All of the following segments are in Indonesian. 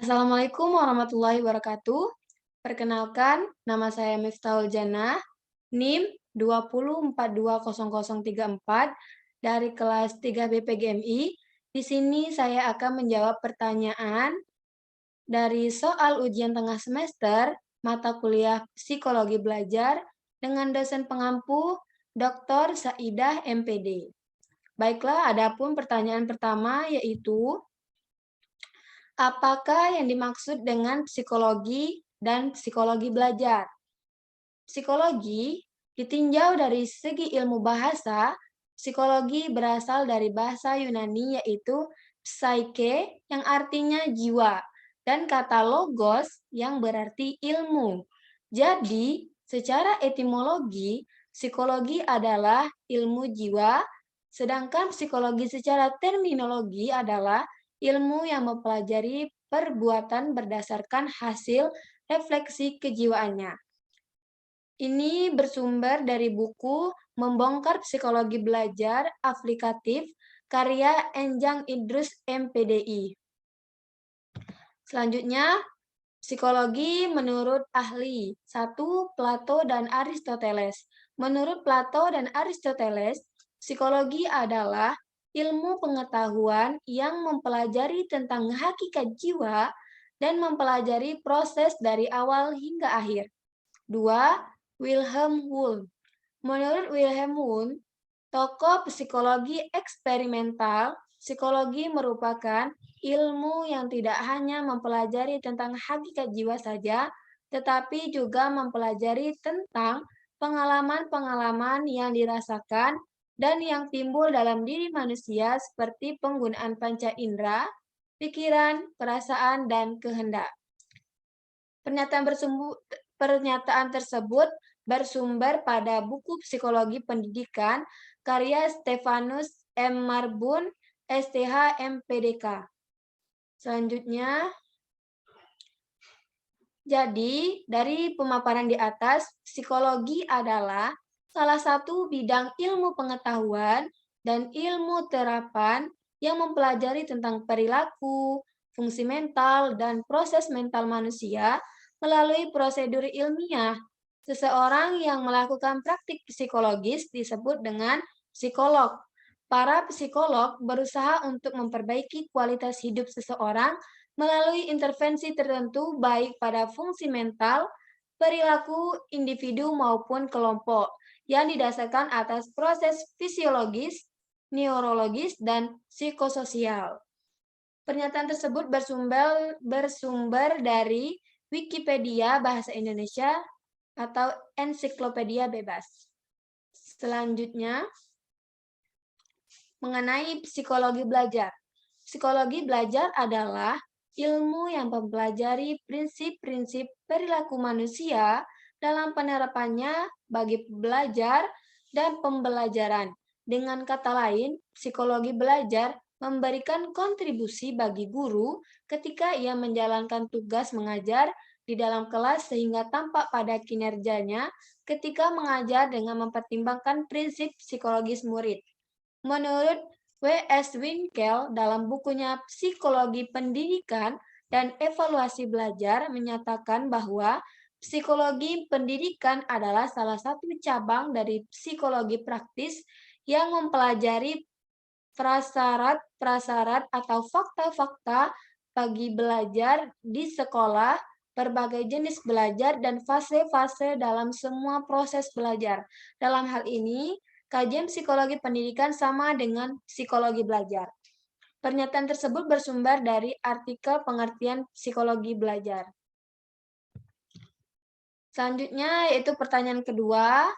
Assalamualaikum warahmatullahi wabarakatuh. Perkenalkan, nama saya Miftahul Jannah, NIM 204200034 dari kelas 3 BPGMI. Di sini saya akan menjawab pertanyaan dari soal ujian tengah semester mata kuliah Psikologi Belajar dengan dosen pengampu Dr. Saidah MPD. Baiklah, adapun pertanyaan pertama yaitu apakah yang dimaksud dengan psikologi dan psikologi belajar? Psikologi ditinjau dari segi ilmu bahasa, psikologi berasal dari bahasa Yunani yaitu psyche yang artinya jiwa dan kata logos yang berarti ilmu. Jadi, secara etimologi, psikologi adalah ilmu jiwa, sedangkan psikologi secara terminologi adalah ilmu yang mempelajari perbuatan berdasarkan hasil refleksi kejiwaannya. Ini bersumber dari buku Membongkar Psikologi Belajar Aplikatif karya Enjang Idrus MPDI. Selanjutnya, psikologi menurut ahli. 1. Plato dan Aristoteles. Menurut Plato dan Aristoteles, psikologi adalah ilmu pengetahuan yang mempelajari tentang hakikat jiwa dan mempelajari proses dari awal hingga akhir. 2. Wilhelm Wundt. Menurut Wilhelm Wundt, tokoh psikologi eksperimental, psikologi merupakan ilmu yang tidak hanya mempelajari tentang hakikat jiwa saja, tetapi juga mempelajari tentang pengalaman-pengalaman yang dirasakan dan yang timbul dalam diri manusia seperti penggunaan panca indera, pikiran, perasaan, dan kehendak. Pernyataan tersebut bersumber pada buku Psikologi Pendidikan karya Stefanus M. Marbun, STH MPDK. Selanjutnya, jadi dari pemaparan di atas, psikologi adalah salah satu bidang ilmu pengetahuan dan ilmu terapan yang mempelajari tentang perilaku, fungsi mental, dan proses mental manusia melalui prosedur ilmiah. Seseorang yang melakukan praktik psikologis disebut dengan psikolog. Para psikolog berusaha untuk memperbaiki kualitas hidup seseorang melalui intervensi tertentu baik pada fungsi mental, perilaku individu maupun kelompok yang didasarkan atas proses fisiologis, neurologis, dan psikososial. Pernyataan tersebut bersumber dari Wikipedia Bahasa Indonesia atau ensiklopedia bebas. Selanjutnya, mengenai psikologi belajar. Psikologi belajar adalah ilmu yang mempelajari prinsip-prinsip perilaku manusia dalam penerapannya bagi belajar dan pembelajaran. Dengan kata lain, psikologi belajar memberikan kontribusi bagi guru ketika ia menjalankan tugas mengajar di dalam kelas sehingga tampak pada kinerjanya ketika mengajar dengan mempertimbangkan prinsip psikologis murid. Menurut W.S. Winkel dalam bukunya Psikologi Pendidikan dan Evaluasi Belajar menyatakan bahwa psikologi pendidikan adalah salah satu cabang dari psikologi praktis yang mempelajari prasyarat-prasyarat atau fakta-fakta bagi belajar di sekolah, berbagai jenis belajar, dan fase-fase dalam semua proses belajar. Dalam hal ini, kajian psikologi pendidikan sama dengan psikologi belajar. Pernyataan tersebut bersumber dari artikel pengertian psikologi belajar. Selanjutnya yaitu pertanyaan kedua,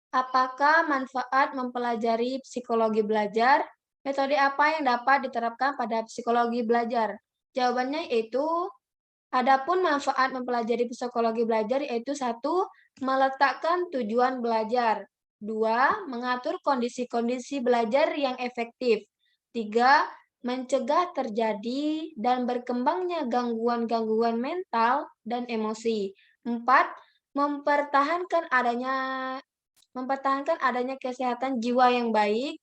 apakah manfaat mempelajari psikologi belajar? Metode apa yang dapat diterapkan pada psikologi belajar? Jawabannya yaitu, adapun manfaat mempelajari psikologi belajar yaitu 1. Meletakkan tujuan belajar. 2. Mengatur kondisi-kondisi belajar yang efektif. 3. Mencegah terjadi dan berkembangnya gangguan-gangguan mental dan emosi. 4. Mempertahankan adanya kesehatan jiwa yang baik.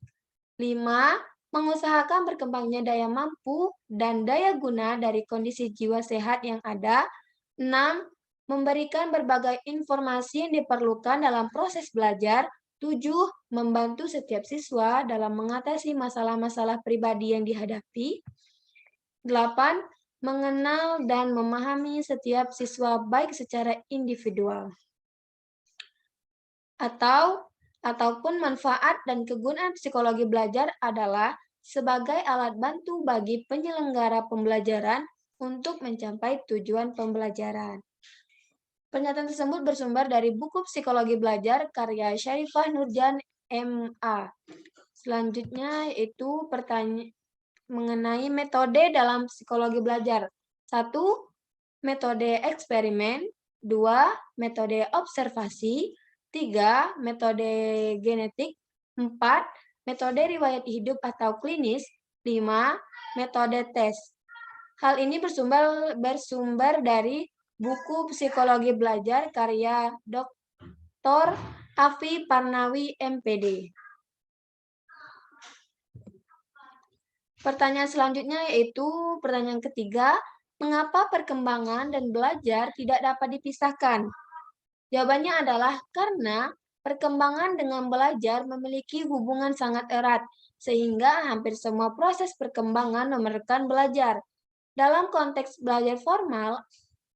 5. mengusahakan berkembangnya daya mampu dan daya guna dari kondisi jiwa sehat yang ada. 6. Memberikan berbagai informasi yang diperlukan dalam proses belajar. 7. Membantu setiap siswa dalam mengatasi masalah-masalah pribadi yang dihadapi. 8. Mengenal dan memahami setiap siswa baik secara individual. Ataupun manfaat dan kegunaan psikologi belajar adalah sebagai alat bantu bagi penyelenggara pembelajaran untuk mencapai tujuan pembelajaran. Pernyataan tersebut bersumber dari buku Psikologi Belajar karya Syarifah Nurjan MA. Selanjutnya yaitu pertanyaan mengenai metode dalam psikologi belajar. 1. Metode eksperimen. 2. Metode observasi. 3. Metode genetik. 4. Metode riwayat hidup atau klinis. 5. Metode tes. Hal ini bersumber dari buku Psikologi Belajar karya Dr. Afi Parnawi, MPD. Pertanyaan selanjutnya yaitu pertanyaan ketiga, mengapa perkembangan dan belajar tidak dapat dipisahkan? Jawabannya adalah karena perkembangan dengan belajar memiliki hubungan sangat erat, sehingga hampir semua proses perkembangan memerlukan belajar. Dalam konteks belajar formal,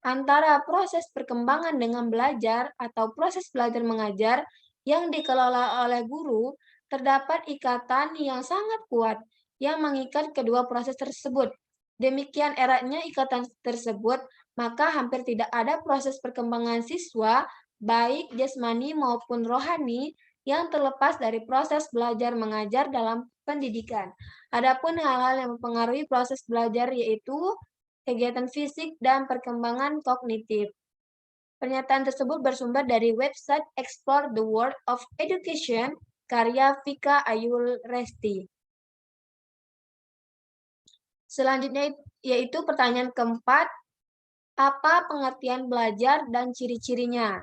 antara proses perkembangan dengan belajar atau proses belajar mengajar yang dikelola oleh guru, terdapat ikatan yang sangat kuat yang mengikat kedua proses tersebut. Demikian eratnya ikatan tersebut, maka hampir tidak ada proses perkembangan siswa, baik jasmani maupun rohani, yang terlepas dari proses belajar mengajar dalam pendidikan. Adapun hal-hal yang mempengaruhi proses belajar yaitu kegiatan fisik dan perkembangan kognitif. Pernyataan tersebut bersumber dari website Explore the World of Education karya Vika Ayul Resti. Selanjutnya yaitu pertanyaan keempat, apa pengertian belajar dan ciri-cirinya?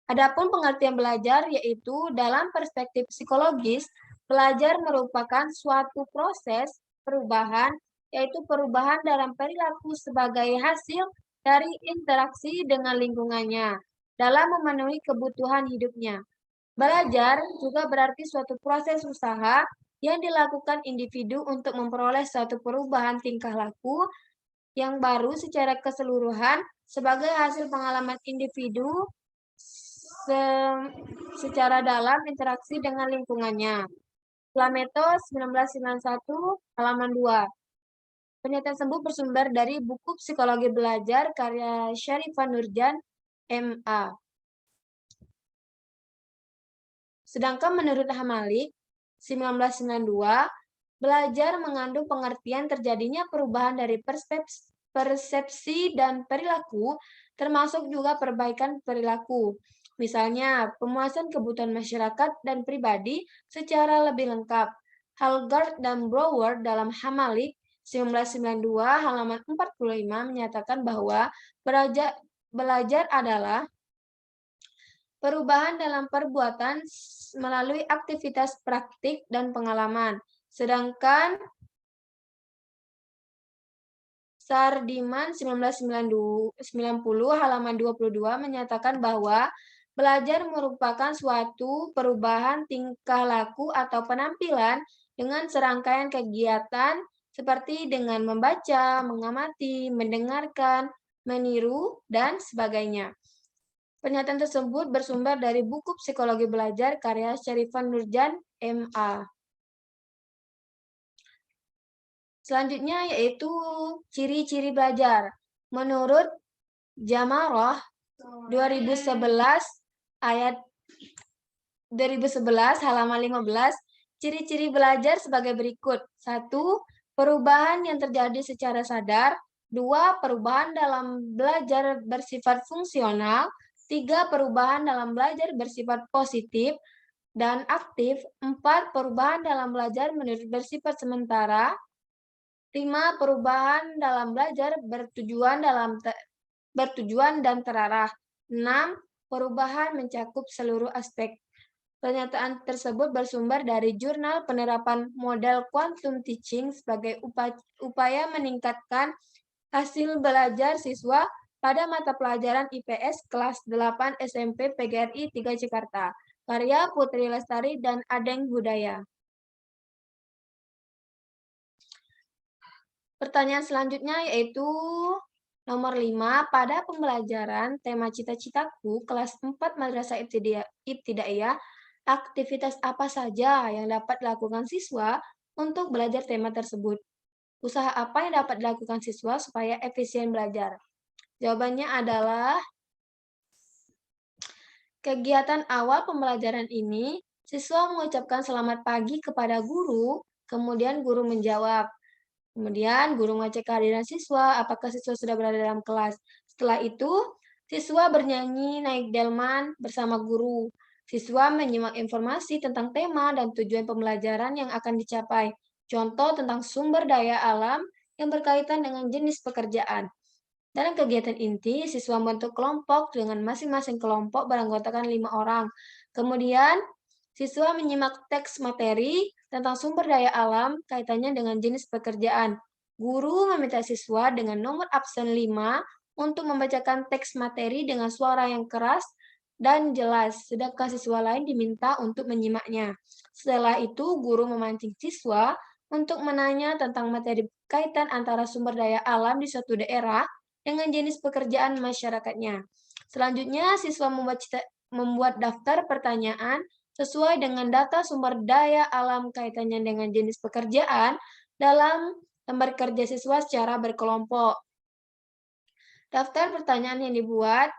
Adapun pengertian belajar yaitu dalam perspektif psikologis, belajar merupakan suatu proses perubahan, yaitu perubahan dalam perilaku sebagai hasil dari interaksi dengan lingkungannya dalam memenuhi kebutuhan hidupnya. Belajar juga berarti suatu proses usaha yang dilakukan individu untuk memperoleh suatu perubahan tingkah laku yang baru secara keseluruhan sebagai hasil pengalaman individu secara dalam interaksi dengan lingkungannya. Plameto 1991, halaman 2. Pernyataan tersebut bersumber dari buku Psikologi Belajar karya Syarifah Nurjan, MA. Sedangkan menurut Hamalik, 1992, belajar mengandung pengertian terjadinya perubahan dari persepsi dan perilaku, termasuk juga perbaikan perilaku. Misalnya, pemuasan kebutuhan masyarakat dan pribadi secara lebih lengkap. Halgard dan Brouwer dalam Hamalik 1992 halaman 45 menyatakan bahwa belajar adalah perubahan dalam perbuatan melalui aktivitas praktik dan pengalaman. Sedangkan Sardiman 1990 halaman 22 menyatakan bahwa belajar merupakan suatu perubahan tingkah laku atau penampilan dengan serangkaian kegiatan seperti dengan membaca, mengamati, mendengarkan, meniru, dan sebagainya. Pernyataan tersebut bersumber dari buku Psikologi Belajar karya Syarifah Nurjan, MA. Selanjutnya yaitu ciri-ciri belajar. Menurut Jamarah 2011 halaman 15, ciri-ciri belajar sebagai berikut. 1. Perubahan yang terjadi secara sadar. 2. Perubahan dalam belajar bersifat fungsional. 3. Perubahan dalam belajar bersifat positif dan aktif. 4. Perubahan dalam belajar bersifat sementara. 5. Perubahan dalam belajar bertujuan dan terarah. 6. Perubahan mencakup seluruh aspek. Pernyataan tersebut bersumber dari Jurnal Penerapan Model Quantum Teaching sebagai upaya meningkatkan hasil belajar siswa pada mata pelajaran IPS kelas 8 SMP PGRI 3 Jakarta. Karya Putri Lestari dan Adeng Budaya. Pertanyaan selanjutnya yaitu nomor 5. Pada pembelajaran tema cita-citaku kelas 4 Madrasah Ibtidaiyah, aktivitas apa saja yang dapat dilakukan siswa untuk belajar tema tersebut? Usaha apa yang dapat dilakukan siswa supaya efisien belajar? Jawabannya adalah kegiatan awal pembelajaran ini, siswa mengucapkan selamat pagi kepada guru, kemudian guru menjawab. Kemudian guru mengecek kehadiran siswa, apakah siswa sudah berada dalam kelas. Setelah itu, siswa bernyanyi naik delman bersama guru. Siswa menyimak informasi tentang tema dan tujuan pembelajaran yang akan dicapai. Contoh tentang sumber daya alam yang berkaitan dengan jenis pekerjaan. Dalam kegiatan inti, siswa membentuk kelompok dengan masing-masing kelompok beranggotakan 5 orang. Kemudian, siswa menyimak teks materi tentang sumber daya alam kaitannya dengan jenis pekerjaan. Guru meminta siswa dengan nomor absen 5 untuk membacakan teks materi dengan suara yang keras dan jelas, sedangkan siswa lain diminta untuk menyimaknya. Setelah itu, guru memancing siswa untuk menanya tentang materi kaitan antara sumber daya alam di suatu daerah dengan jenis pekerjaan masyarakatnya. Selanjutnya, siswa membuat daftar pertanyaan sesuai dengan data sumber daya alam kaitannya dengan jenis pekerjaan dalam lembar kerja siswa secara berkelompok. Daftar pertanyaan yang dibuat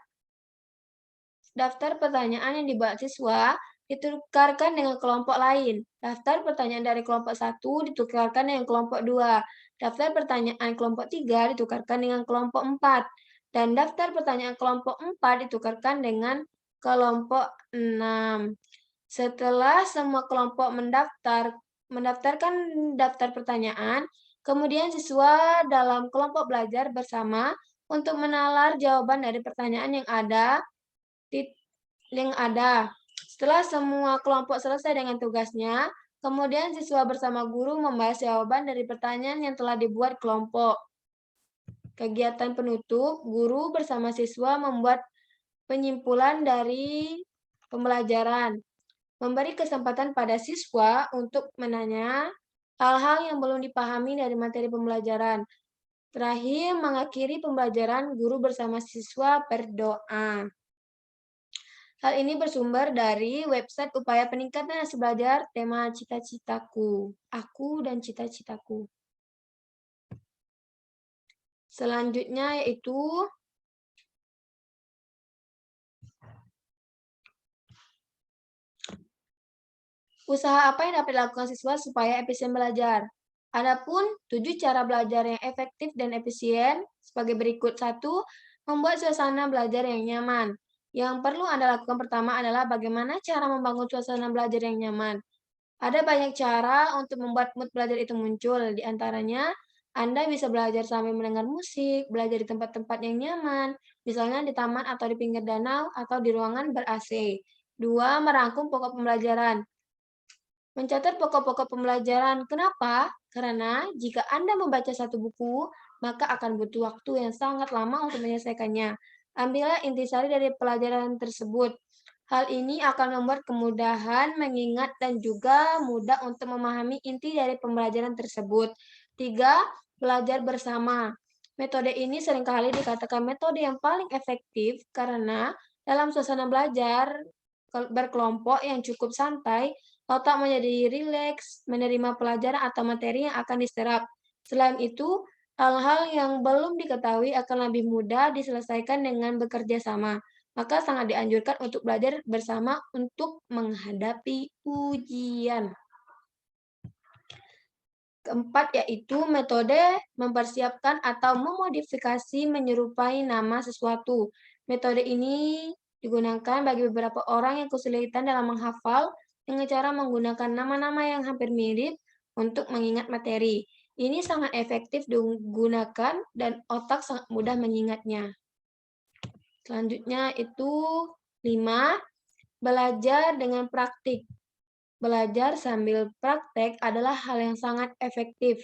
siswa ditukarkan dengan kelompok lain. Daftar pertanyaan dari kelompok 1 ditukarkan dengan kelompok 2. Daftar pertanyaan kelompok 3 ditukarkan dengan kelompok 4. Dan daftar pertanyaan kelompok 4 ditukarkan dengan kelompok 6. Setelah semua kelompok mendaftarkan daftar pertanyaan, kemudian siswa dalam kelompok belajar bersama untuk menalar jawaban dari pertanyaan yang ada. Setelah semua kelompok selesai dengan tugasnya, kemudian siswa bersama guru membahas jawaban dari pertanyaan yang telah dibuat kelompok. Kegiatan penutup, guru bersama siswa membuat penyimpulan dari pembelajaran. Memberi kesempatan pada siswa untuk menanya hal-hal yang belum dipahami dari materi pembelajaran. Terakhir, mengakhiri pembelajaran, guru bersama siswa berdoa. Hal ini bersumber dari website upaya peningkatan hasil belajar tema cita-citaku. Aku dan cita-citaku. Selanjutnya yaitu usaha apa yang dapat dilakukan siswa supaya efisien belajar? Adapun 7 cara belajar yang efektif dan efisien sebagai berikut. 1. Membuat suasana belajar yang nyaman. Yang perlu Anda lakukan pertama adalah bagaimana cara membangun suasana belajar yang nyaman. Ada banyak cara untuk membuat mood belajar itu muncul. Di antaranya, Anda bisa belajar sambil mendengar musik, belajar di tempat-tempat yang nyaman, misalnya di taman atau di pinggir danau atau di ruangan ber-AC. 2. Merangkum pokok pembelajaran. Mencatat pokok-pokok pembelajaran. Kenapa? Karena jika Anda membaca satu buku, maka akan butuh waktu yang sangat lama untuk menyelesaikannya. Ambillah intisari dari pelajaran tersebut. Hal ini akan membuat kemudahan mengingat dan juga mudah untuk memahami inti dari pembelajaran tersebut. 3. Belajar bersama. Metode ini seringkali dikatakan metode yang paling efektif karena dalam suasana belajar berkelompok yang cukup santai, otak menjadi rileks, menerima pelajaran atau materi yang akan diserap. Selain itu, hal-hal yang belum diketahui akan lebih mudah diselesaikan dengan bekerja sama. Maka sangat dianjurkan untuk belajar bersama untuk menghadapi ujian. Keempat, yaitu metode mempersiapkan atau memodifikasi menyerupai nama sesuatu. Metode ini digunakan bagi beberapa orang yang kesulitan dalam menghafal dengan cara menggunakan nama-nama yang hampir mirip untuk mengingat materi. Ini sangat efektif digunakan dan otak sangat mudah mengingatnya. Selanjutnya itu 5. Belajar dengan praktik. Belajar sambil praktek adalah hal yang sangat efektif.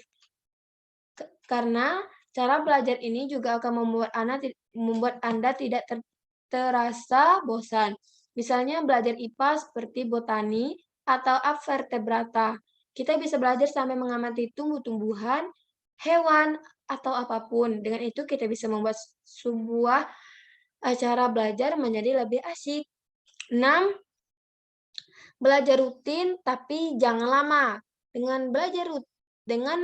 Karena cara belajar ini juga akan membuat Anda tidak terasa bosan. Misalnya belajar IPA seperti botani atau vertebrata. Kita bisa belajar sampai mengamati tumbuh-tumbuhan, hewan, atau apapun. Dengan itu kita bisa membuat sebuah acara belajar menjadi lebih asik. 6. Belajar rutin tapi jangan lama. Dengan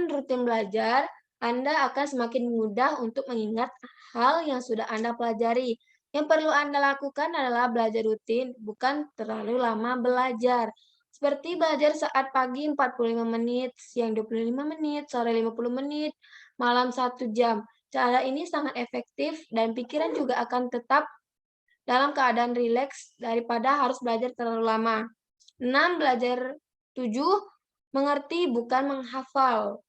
rutin belajar, Anda akan semakin mudah untuk mengingat hal yang sudah Anda pelajari. Yang perlu Anda lakukan adalah belajar rutin, bukan terlalu lama belajar. Seperti belajar saat pagi 45 menit, siang 25 menit, sore 50 menit, malam 1 jam. Cara ini sangat efektif dan pikiran juga akan tetap dalam keadaan rileks daripada harus belajar terlalu lama. 6. Belajar 7. Mengerti bukan menghafal.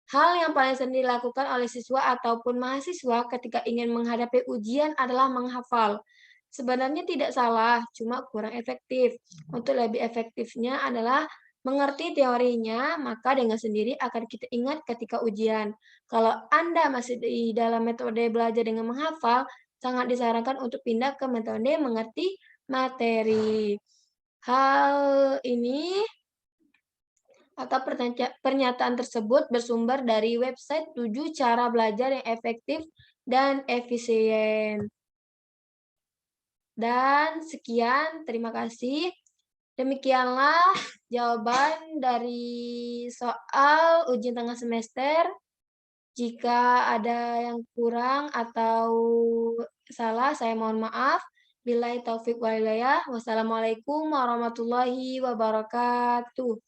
Hal yang paling sering dilakukan oleh siswa ataupun mahasiswa ketika ingin menghadapi ujian adalah menghafal. Sebenarnya tidak salah, cuma kurang efektif. Untuk lebih efektifnya adalah mengerti teorinya, maka dengan sendiri akan kita ingat ketika ujian. Kalau Anda masih di dalam metode belajar dengan menghafal, sangat disarankan untuk pindah ke metode mengerti materi. Hal ini atau pernyataan tersebut bersumber dari website 7 cara belajar yang efektif dan efisien. Dan sekian, terima kasih. Demikianlah jawaban dari soal ujian tengah semester. Jika ada yang kurang atau salah, saya mohon maaf. Billahi taufik wal hidayah. Wassalamualaikum warahmatullahi wabarakatuh.